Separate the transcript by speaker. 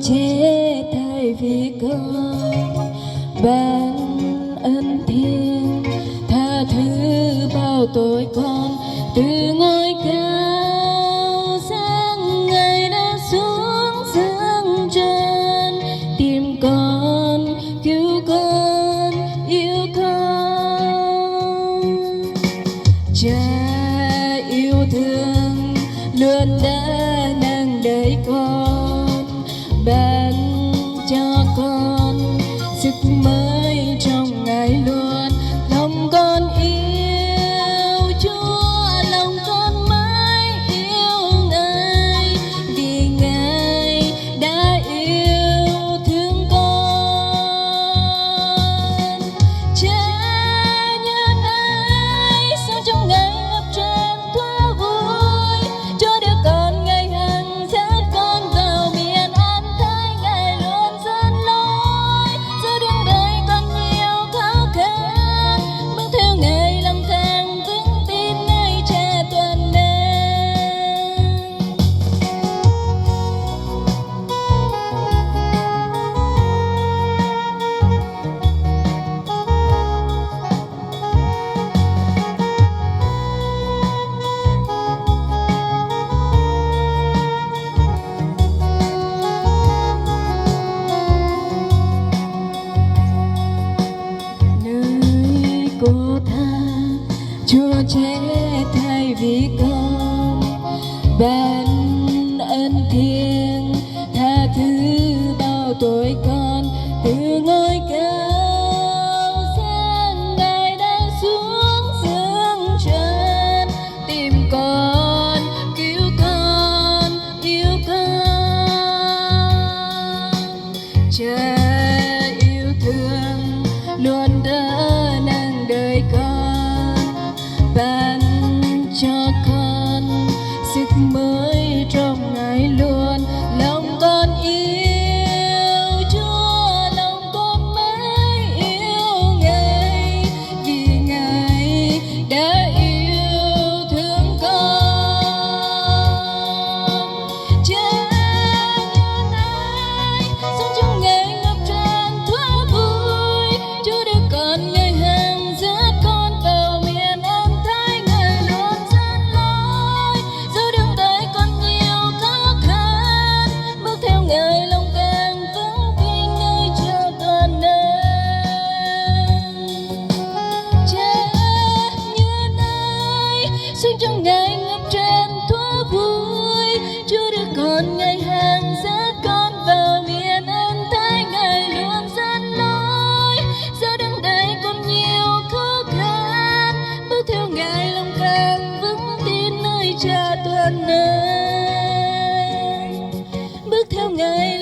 Speaker 1: chết thay vì con ban ân thiên tha thứ bao tội con từ ngôi cao sang ngày đã xuống dương trần tìm con cứu con yêu con. Cha yêu thương luôn đã nâng đợi con ban cho con sức mới trong ngày luôn lòng con yêu Chúa lòng con mãi yêu Ngài vì Ngài đã yêu thương con. Cha nhân ái sao trong ngày ngập tràn thua vui cho đứa con Ngài hằng dắt con vào miền an thái Ngài luôn dẫn lối giữa đường đời còn nhiều khó khăn bước theo Ngài lòng càng vững tin nơi Cha toàn năng. Nơi cô tha Chúa chết thay vì con ban ân thiêng tha thứ bao tội con từ ngôi cao sang Ngài đã xuống dương trần tìm con cứu con yêu con. Cha yêu thương luôn đỡ nâng đời con ban cho con sức mới trong ngày luôn lòng con yêu Chúa lòng con mãi yêu Ngài vì Ngài đã yêu thương con. Cha nhân ái sống trong ngày ngập tràn thua vui Chúa đưa con Ngài hằng dắt con vào miền an thái Ngài luôn dẫn lối giữa đường đời còn nhiều khó khăn bước theo Ngài lòng càng vững tin nơi Cha toàn năng. Cha nhân ái sống trong ngày ngập tràn thua vui Chúa đưa con Ngài hằng dắt con vào miền an thái Ngài luôn dẫn lối giữa đường đời còn nhiều khó khăn bước theo Ngài lòng càng vững tin nơi Cha toàn năng bước theo Ngài